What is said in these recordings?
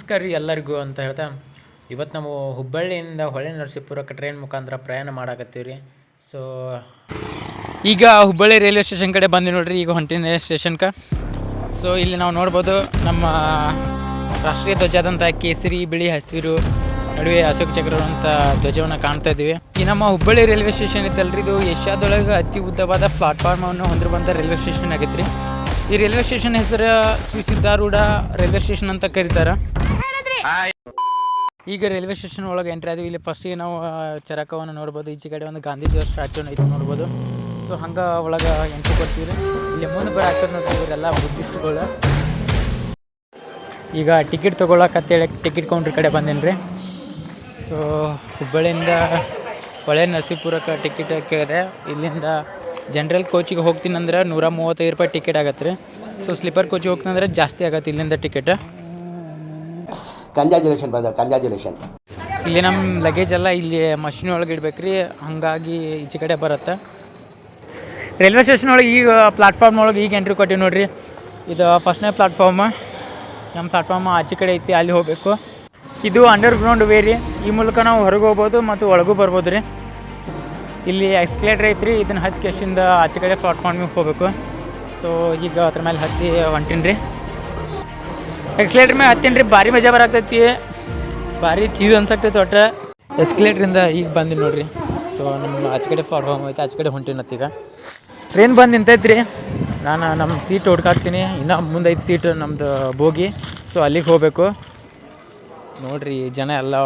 ನಮಸ್ಕಾರ ರೀ ಎಲ್ಲರಿಗೂ ಅಂತ ಹೇಳ್ತಾ ಇವತ್ತು ನಾವು ಹುಬ್ಬಳ್ಳಿಯಿಂದ ಹೊಳೆ ನರಸೀಪುರಕ್ಕೆ ಟ್ರೈನ್ ಮುಖಾಂತರ ಪ್ರಯಾಣ ಮಾಡಾಕತ್ತೀವಿ ರೀ. ಸೊ ಈಗ ಹುಬ್ಬಳ್ಳಿ ರೈಲ್ವೆ ಸ್ಟೇಷನ್ ಕಡೆ ಬಂದು ನೋಡ್ರಿ, ಈಗ ಹೊಂಟಿನ ಸ್ಟೇಷನ್ಗೆ. ಸೊ ಇಲ್ಲಿ ನಾವು ನೋಡ್ಬೋದು ನಮ್ಮ ರಾಷ್ಟ್ರೀಯ ಧ್ವಜಾದಂಥ ಕೇಸರಿ ಬಿಳಿ ಹಸಿರು ನಡುವೆ ಅಶೋಕ ಚಕ್ರವಂಥ ಧ್ವಜವನ್ನು ಕಾಣ್ತಾ ಇದ್ದೀವಿ. ಈ ನಮ್ಮ ಹುಬ್ಬಳ್ಳಿ ರೈಲ್ವೆ ಸ್ಟೇಷನ್ ಇತ್ತಲ್ರಿ, ಇದು ಏಷ್ಯಾದೊಳಗೆ ಅತಿ ಉದ್ದವಾದ ಪ್ಲಾಟ್ಫಾರ್ಮನ್ನು ಹೊಂದಿರುವಂಥ ರೈಲ್ವೆ ಸ್ಟೇಷನ್ ಆಗೈತೆ ರೀ. ಈ ರೈಲ್ವೆ ಸ್ಟೇಷನ್ ಹೆಸರು ಶ್ರೀ ಸಿದ್ಧಾರೂಢ ರೈಲ್ವೆ ಸ್ಟೇಷನ್ ಅಂತ ಕರೀತಾರೆ. ಈಗ ರೈಲ್ವೆ ಸ್ಟೇಷನ್ ಒಳಗೆ ಎಂಟ್ರಿ ಆದ್ವಿ. ಇಲ್ಲಿ ಫಸ್ಟಿಗೆ ನಾವು ಚರಕವನ್ನು ನೋಡ್ಬೋದು, ಈಚೆ ಕಡೆ ಒಂದು ಗಾಂಧೀಜಿಯವ್ರ ಸ್ಟ್ಯಾಚ್ಯೂನ ಐತೆ ನೋಡ್ಬೋದು. ಸೊ ಹಂಗೆ ಒಳಗೆ ಎಂಟ್ರಿ ಕೊಡ್ತೀವಿ. ಇಲ್ಲಿ ಮುಂದೆ ಬರಾಕ್ತಾರೆ ನೋಡ್ರಿ, ಇವರೆಲ್ಲ ಬುದ್ಧಿಸ್ಟ್ಗಳು. ಈಗ ಟಿಕೆಟ್ ತೊಗೊಳಕತ್ತೇಳಿ ಟಿಕೆಟ್ ಕೌಂಟ್ರ್ ಕಡೆ ಬಂದೇನಿ ರೀ. ಸೊ ಹುಬ್ಬಳ್ಳಿಯಿಂದ ಹೊಳೆ ನರಸೀಪುರಕ್ಕೆ ಟಿಕೆಟ್ ಕೇಳಿದೆ. ಇಲ್ಲಿಂದ ಜನರಲ್ ಕೋಚಿಗೆ ಹೋಗ್ತೀನಿ ಅಂದ್ರೆ 135 ರೂಪಾಯಿ ಟಿಕೆಟ್ ಆಗತ್ತೆ ರೀ. ಸೊ ಸ್ಲೀಪರ್ ಕೋಚಿಗೆ ಹೋಗ್ತೀನಿ ಅಂದ್ರೆ ಜಾಸ್ತಿ ಆಗತ್ತೆ ಇಲ್ಲಿಂದ ಟಿಕೆಟ್. ಕಂಗ್ರ್ಯಾಚುಲೇಷನ್. ಇಲ್ಲಿ ನಮ್ಮ ಲಗೇಜ್ ಎಲ್ಲ ಇಲ್ಲಿ ಮಷಿನ್ ಒಳಗೆ ಇಡ್ಬೇಕು ರೀ, ಹಾಗಾಗಿ ಈಚೆ ಕಡೆ ಬರುತ್ತೆ. ರೈಲ್ವೆ ಸ್ಟೇಷನ್ ಒಳಗೆ ಈಗ ಪ್ಲಾಟ್ಫಾರ್ಮ್ ಒಳಗೆ ಈಗ ಎಂಟ್ರಿ ಕೊಟ್ಟಿವಿ ನೋಡಿರಿ. ಇದು ಫಸ್ಟ್ನೇ ಪ್ಲಾಟ್ಫಾರ್ಮ್. ನಮ್ಮ ಪ್ಲಾಟ್ಫಾರ್ಮ್ ಆಚೆ ಕಡೆ ಐತಿ, ಅಲ್ಲಿ ಹೋಗಬೇಕು. ಇದು ಅಂಡರ್ಗ್ರೌಂಡ್ ವೇ ರೀ. ಈ ಮೂಲಕ ನಾವು ಹೊರಗೆ ಹೋಗ್ಬೋದು ಮತ್ತು ಒಳಗೂ ಬರ್ಬೋದು ರೀ. ಇಲ್ಲಿ ಎಕ್ಸ್ಕಲೇಟ್ರ್ ಐತ್ರಿ, ಇದನ್ನು ಹತ್ತಿ ಕೆಶಿಂದ ಆಚೆ ಕಡೆ ಪ್ಲಾಟ್ಫಾರ್ಮಿಗೆ ಹೋಗಬೇಕು. ಸೊ ಈಗ ಅದ್ರ ಮೇಲೆ ಹತ್ತಿ ಹೊಂಟೀನಿ ರೀ. ಎಕ್ಸ್ಕಲೇಟ್ರ್ ಮೇಲೆ ಹತ್ತೀನಿ ರೀ, ಭಾರಿ ಮಜಾ ಬರಾಕ್ತೈತಿ, ಭಾರಿ ಚೀಸ್ ಅನ್ಸಕ್ತೈತಿ ಒಟ್ಟು. ಎಸ್ಕಲೇಟ್ರಿಂದ ಈಗ ಬಂದಿನಿ ನೋಡಿರಿ. ಸೊ ನಮ್ಮ ಆಚೆ ಕಡೆ ಪ್ಲಾಟ್ಫಾರ್ಮ್ ಐತೆ, ಆಚೆ ಕಡೆ ಹೊಂಟೀನಿ ಈಗ. ಟ್ರೈನ್ ಬಂದು ನಿಂತೈತ್ರಿ. ನಾನು ನಮ್ಮ ಸೀಟ್ ಹುಡ್ಕಾಕ್ತೀನಿ, ಇನ್ನೂ ಮುಂದೆ ಐತೆ ಸೀಟ್ ನಮ್ಮದು ಬೋಗಿ. ಸೊ ಅಲ್ಲಿಗೆ ಹೋಗಬೇಕು ನೋಡಿರಿ. ಜನ ಎಲ್ಲ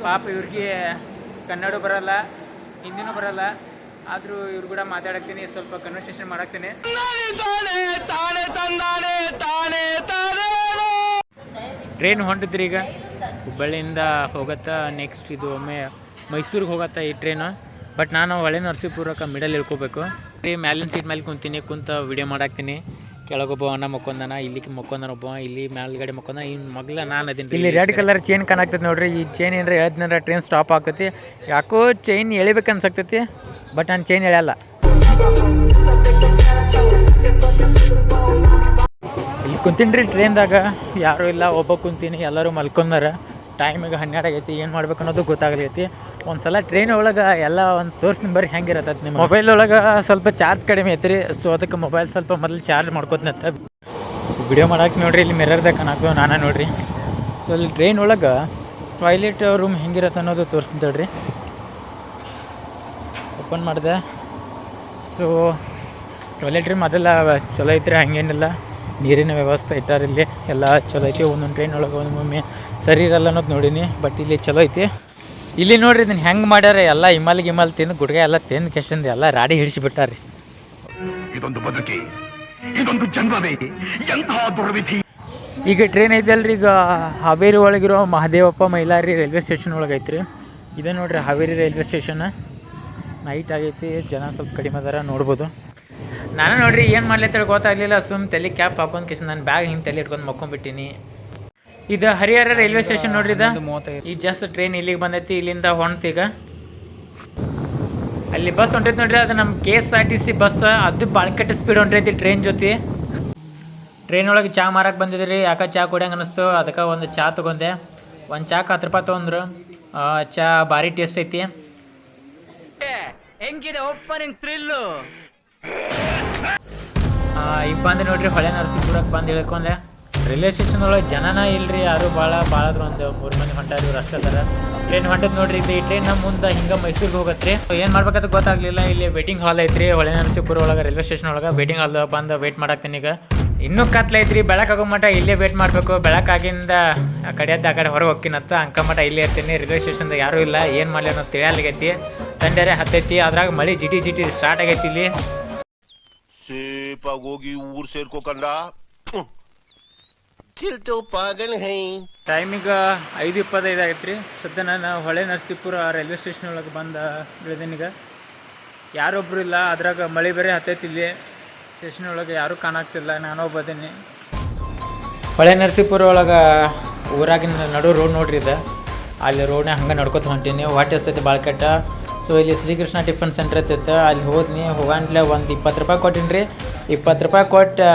ಪಾಪ ಇವ್ರಿಗೆ ಕನ್ನಡ ಬರೋಲ್ಲ, ಹಿಂದಿನೂ ಬರೋಲ್ಲ, ಆದರೂ ಇವ್ರು ಕೂಡ ಮಾತಾಡಕ್ತೀನಿ, ಸ್ವಲ್ಪ ಕನ್ವರ್ಸೇಷನ್ ಮಾಡಾಕ್ತೀನಿ. ಟ್ರೈನ್ ಹೊಂಟಿದ್ರಿ ಈಗ ಹುಬ್ಬಳ್ಳಿಯಿಂದ ಹೋಗತ್ತಾ. ನೆಕ್ಸ್ಟ್ ಇದು ಒಮ್ಮೆ ಮೈಸೂರಿಗೆ ಹೋಗತ್ತಾ ಈ ಟ್ರೈನು. ಬಟ್ ನಾನು ಹೊಳೆ ನರಸೀಪುರಕ್ಕೆ ಮಿಡಲ್ ಇಳ್ಕೋಬೇಕು ರೀ. ಮ್ಯಾಲಿನ ಸೀಟ್ ಮೇಲೆ ಕುಂತು ವಿಡಿಯೋ ಮಾಡಾಕ್ತೀನಿ. ಕೆಳಗೊಬ್ಬ ಅಣ್ಣ ಮಕ್ಕೊಂದನ, ಇಲ್ಲಿ ಮಕ್ಕೊಂದನ ಒಬ್ಬ, ಇಲ್ಲಿ ಮೇಲ್ಗಡೆ ಮಕ್ಕೊಂದ, ಇನ್ನು ಮಗ್ಲ ನಾನು ಅದೀನಿ. ಇಲ್ಲಿ ರೆಡ್ ಕಲರ್ ಚೈನ್ ಕಾಣಾಕ್ತೈತಿ ನೋಡ್ರಿ. ಈ ಚೈನ್ ಏನಾರ ಎಳ್ದ್ನಂದ್ರೆ ಟ್ರೈನ್ ಸ್ಟಾಪ್ ಆಗ್ತೈತಿ. ಯಾಕೋ ಚೈನ್ ಎಳಿಬೇಕು ಅನ್ಸಕ್ತೈತಿ, ಬಟ್ ನಾನು ಚೈನ್ ಎಳೆಯಲ್ಲ. ಇಲ್ಲಿ ಕುಂತೀನಿ ರೀ ಟ್ರೈನ್ದಾಗ, ಯಾರೂ ಇಲ್ಲ, ಒಬ್ಬ ಕುಂತೀನಿ, ಎಲ್ಲರೂ ಮಲ್ಕೊಂಡಾರ. ಟೈಮಿಗೆ 12 ಆಗೈತಿ, ಏನು ಮಾಡ್ಬೇಕು ಅನ್ನೋದು ಗೊತ್ತಾಗಲೈತಿ. ಒಂದು ಸಲ ಟ್ರೈನ್ ಒಳಗೆ ಎಲ್ಲ ಒಂದು ತೋರಿಸ್ತೀನಿ ಬರ್ರಿ ಹೆಂಗಿರತ್ತೆ. ನಿಮ್ಮ ಮೊಬೈಲ್ ಒಳಗೆ ಸ್ವಲ್ಪ ಚಾರ್ಜ್ ಕಡಿಮೆ ಐತ್ರಿ. ಸೊ ಅದಕ್ಕೆ ಮೊಬೈಲ್ ಸ್ವಲ್ಪ ಮೊದಲು ಚಾರ್ಜ್ ಮಾಡ್ಕೋತನತ್ತ ವಿಡಿಯೋ ಮಾಡಕ್ಕೆ ನೋಡ್ರಿ. ಇಲ್ಲಿ ಮಿರರ್ದಾಗ ಕಾಣಾಕ್ತೇವೆ ನಾನೇ ನೋಡ್ರಿ. ಸೊ ಇಲ್ಲಿ ಟ್ರೈನ್ ಒಳಗೆ ಟಾಯ್ಲೆಟ್ ರೂಮ್ ಹೆಂಗಿರತ್ತೆ ಅನ್ನೋದು ತೋರಿಸ್ತೀನಿ ರೀ. ಓಪನ್ ಮಾಡಿದೆ. ಸೊ ಟಾಯ್ಲೆಟ್ ರೂಮ್ ಅದೆಲ್ಲ ಚಲೋ ಐತ್ರಿ, ಹಂಗೇನಿಲ್ಲ. ನೀರಿನ ವ್ಯವಸ್ಥೆ ಇಟ್ಟಾರ, ಇಲ್ಲಿ ಎಲ್ಲ ಚಲೋ ಐತಿ. ಒಂದೊಂದು ಟ್ರೈನ್ ಒಳಗೆ ಒಮ್ಮೊಮ್ಮೆ ಸರಿ ಇರಲ್ಲ ಅನ್ನೋದು ನೋಡೀನಿ, ಬಟ್ ಇಲ್ಲಿ ಚಲೋ ಐತಿ. ಇಲ್ಲಿ ನೋಡ್ರಿ ಇದನ್ನು ಹೆಂಗೆ ಮಾಡ್ಯಾರ, ಎಲ್ಲ ಇಮಲ್ ತಿಂದು ಗುಡ್ಗ ಎಲ್ಲ ತಿಂದು ಕೆಷ್ಟಂದು ಎಲ್ಲ ರಾಡಿ ಹಿಡಿಸಿಬಿಟ್ಟಾರ್ರಿ. ಈಗ ಟ್ರೈನ್ ಐತಲ್ರಿ, ಈಗ ಹಾವೇರಿ ಒಳಗಿರೋ ಮಹದೇವಪ್ಪ ಮೈಲಾರಿ ರೈಲ್ವೆ ಸ್ಟೇಷನ್ ಒಳಗೆ ಐತ್ರಿ. ಇದೇ ನೋಡ್ರಿ ಹಾವೇರಿ ರೈಲ್ವೆ ಸ್ಟೇಷನ್. ನೈಟ್ ಆಗೈತಿ, ಜನ ಸ್ವಲ್ಪ ಕಡಿಮೆ ಅದಾರ, ನೋಡ್ಬೋದು. ನಾನು ನೋಡ್ರಿ ಏನು ಮಾಡ್ಲತ್ತೇಳಿ ಗೊತ್ತಾಗಲಿಲ್ಲ, ಸುಮ್ಮ ತಲೆ ಕ್ಯಾಪ್ ಹಾಕೊಂಡು ಕಿಶನ್ ನಾನು ಬ್ಯಾಗ್ ಹಿಂಗೆ ತಲೆ ಇಟ್ಕೊಂಡು ಮಕ್ಕೊಂಡ್ಬಿಟ್ಟಿನಿ. ಇದು ಹರಿಹರ ರೈಲ್ವೆ ಸ್ಟೇಷನ್ ನೋಡ್ರಿ. ಇದು ಈ ಜಸ್ಟ್ ಟ್ರೈನ್ ಇಲ್ಲಿಗೆ ಬಂದೈತಿ, ಇಲ್ಲಿಂದ ಹೊಂಟೀಗ ಅಲ್ಲಿ ಬಸ್ ಹೊಂಟೈತಿ ನೋಡ್ರಿ. ಅದು ನಮ್ಮ KSRTC ಬಸ್. ಅದು ಬಾಳ್ಕಟ್ಟು ಸ್ಪೀಡ್ ಹೊಂಟೈತಿ ಟ್ರೈನ್ ಜೊತೆ. ಟ್ರೈನ್ ಒಳಗೆ ಚಾ ಮಾರಕ್ಕೆ ಬಂದಿದ್ರಿ. ಯಾಕೆ ಚಾ ಕುಡಿಯಂಗೆ ಅನ್ನಿಸ್ತು, ಅದಕ್ಕೆ ಒಂದು ಚಾ ತೊಗೊಂಡೆ. ಒಂದು ಚಾ 10 ರೂಪಾಯಿ ತೊಗೊಂಡ್ರು. ಚಾ ಭಾರಿ ಟೇಸ್ಟ್ ಐತಿ. ಹೆಂಗಿದೆ ಓಪನಿಂಗ್ ಥ್ರಿಲ್ಲು. ಈಗ ಬಂದು ನೋಡ್ರಿ ಹೊಳೆ ನರಸೀಪುರಕ್ಕೆ ಬಂದು ಇಳ್ಕೊಂಡೆ. ರೈಲ್ವೆ ಸ್ಟೇಷನ್ ಒಳಗೆ ಜನನ ಇಲ್ರಿ, ಯಾರು ಭಾಳಾದ್ರೂ ಒಂದು 3 ಮಂದಿ ಹೊಂಟಾರಿ, ಇವ್ರು ಅಷ್ಟೇ ಅದಾರ. ಟ್ರೈನ್ ಹೊಂಟದ್ ನೋಡ್ರಿ. ಇದು ಈ ಟ್ರೈನ್ ನಮ್ಮ ಮುಂದೆ ಹಿಂಗೆ ಮೈಸೂರಿಗೆ ಹೋಗತ್ರಿ. ಏನು ಮಾಡ್ಬೇಕಂತ ಗೊತ್ತಾಗಲಿಲ್ಲ. ಇಲ್ಲಿ ವೇಟಿಂಗ್ ಹಾಲ್ ಐತ್ರಿ ಹೊಳೆ ನರಸೀಪುರ ಒಳಗೆ ರೈಲ್ವೆ ಸ್ಟೇಷನ್ ಒಳಗೆ. ವೇಟಿಂಗ್ ಹಾಲ್ ಬಂದು ವೇಟ್ ಮಾಡಾಕ್ತೀನಿ. ಈಗ ಇನ್ನೂ ಕತ್ಲೈತ್ರಿ, ಬೆಳಕಾಗೋ ಮಟ್ಟ ಇಲ್ಲೇ ವೇಟ್ ಮಾಡಬೇಕು. ಬೆಳಕಾಗಿಂದ ಆ ಕಡೆ ಹೊರಗೆ ಹೋಗ್ತೀನತ್ತ, ಅಂಕ ಮಟ್ಟ ಇಲ್ಲೇ ಇರ್ತೀನಿ. ರೈಲ್ವೆ ಸ್ಟೇಷನ್ದಾಗ ಯಾರೂ ಇಲ್ಲ, ಏನು ಮಾಡಲಿ ಅನ್ನೋದು ತಿಳಿಯಾಲಾಗೈತಿ. ತಂಡರೆ ಹತ್ತೈತಿ, ಅದ್ರಾಗ ಮಳೆ ಜಿಟಿ ಸ್ಟಾರ್ಟ್ ಆಗೈತಿ. ಇಲ್ಲಿ ಸೇಪಾಗಿ ಹೋಗಿ ಊರು ಸೇರ್ಕೋಕಂಡ ಟೈಮಿಗ 5:25 ಆಗೈತ್ರಿ. ಸದ್ಯ ನಾನು ಹೊಳೆ ನರಸೀಪುರ ರೈಲ್ವೆ ಸ್ಟೇಷನ್ ಒಳಗೆ ಬಂದು ಇಳಿದೀನೀಗ. ಯಾರೊಬ್ರು ಇಲ್ಲ, ಅದ್ರಾಗ ಮಳೆ ಬೇರೆ ಹತ್ತೈತಿ. ಇಲ್ಲಿ ಸ್ಟೇಷನ್ ಒಳಗೆ ಯಾರೂ ಕಾಣಾಗ್ತಿಲ್ಲ, ನಾನು ಬಂದೀನಿ. ಹೊಳೆ ನರಸೀಪುರ ಒಳಗೆ ಊರಾಗಿನ ನಡು ರೋಡ್ ನೋಡ್ರಿ ಇದು. ಅಲ್ಲಿ ರೋಡ್ನಾಗ ಹಂಗೆ ನಡ್ಕೊತ ಹೊಂಟೀನಿ. ಹೊಟ್ಟೆ ಎಸ್ತೈತಿ ಭಾಳ ಕೆಟ್ಟ. ಸೊ ಇಲ್ಲಿ ಶ್ರೀಕೃಷ್ಣ ಟಿಫನ್ ಸೆಂಟ್ರ್ ಐತೈತೆ, ಅಲ್ಲಿ ಹೋದ್ನಿ. ಹೋಗಂಟ್ಲೆ ಒಂದು 20 ರೂಪಾಯಿ ಕೊಟ್ಟೀನಿ ರೀ. 20 ರೂಪಾಯಿ ಕೊಟ್ಟು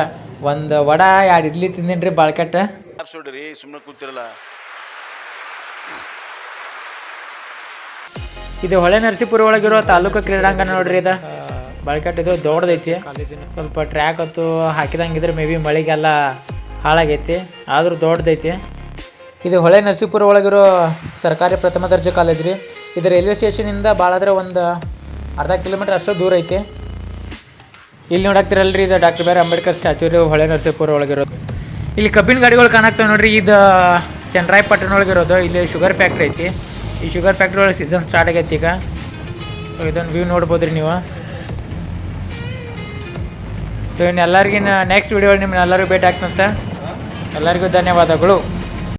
ಒಂದು ವಡ 2 ಇಡ್ಲಿ ತಿಂದೀನಿ ರೀ, ಭಾಳ ಕೆಟ್ಟ. ನೋಡ್ರಿ ಸುಮ್ಮನೆ ಕೂತಿರಲ್ಲ. ಇದು ಹೊಳೆ ನರಸೀಪುರ ಒಳಗಿರೋ ತಾಲೂಕು ಕ್ರೀಡಾಂಗಣ ನೋಡ್ರಿ. ಇದು ಬಳಕೆಟ್ ಇದು ದೊಡ್ಡದೈತಿ. ಸ್ವಲ್ಪ ಟ್ರ್ಯಾಕ್ ಅಂತೂ ಹಾಕಿದಂಗಿದ್ರೆ ಮೇ ಬಿ ಮಳೆಗೆಲ್ಲ ಹಾಳಾಗೈತಿ, ಆದರೂ ದೊಡ್ಡದೈತಿ. ಇದು ಹೊಳೆ ನರಸೀಪುರ ಒಳಗಿರೋ ಸರ್ಕಾರಿ ಪ್ರಥಮ ದರ್ಜೆ ಕಾಲೇಜ್ ರೀ. ಇದು ರೈಲ್ವೆ ಸ್ಟೇಷನಿಂದ ಭಾಳಾದ್ರೆ ಒಂದು ಅರ್ಧ ಕಿಲೋಮೀಟ್ರ್ ಅಷ್ಟು ದೂರ ಐತಿ. ಇಲ್ಲಿ ನೋಡಾಕ್ತಿರಲ್ರಿ, ಇದು doctor B R Ambedkar statue ರೀ, ಹೊಳೆ ನರಸೀಪುರ ಒಳಗಿರೋದು. ಇಲ್ಲಿ ಕಬ್ಬಿನ ಗಾಡಿಗಳು ಕಾಣಾಕ್ತಾವೆ ನೋಡ್ರಿ. ಇದು ಚನ್ನರಾಯಪಟ್ಟಣ ಒಳಗಿರೋದು. ಇಲ್ಲಿ ಶುಗರ್ ಫ್ಯಾಕ್ಟ್ರಿ ಐತಿ. ಈ ಶುಗರ್ ಫ್ಯಾಕ್ಟ್ರಿ ಒಳಗೆ ಸೀಸನ್ ಸ್ಟಾರ್ಟ್ ಆಗೈತಿ ಈಗ. ಸೊ ಇದೊಂದು ವ್ಯೂ ನೋಡ್ಬೋದು ರೀ ನೀವು. ಸೊ ಇನ್ನೆಲ್ಲರಿಗಿನ ನೆಕ್ಸ್ಟ್ ವೀಡಿಯೋ ನಿಮ್ಮನ್ನೆಲ್ಲರಿಗೂ ಭೇಟಿ ಆಗ್ತಂತೆ. ಎಲ್ಲರಿಗೂ ಧನ್ಯವಾದಗಳು.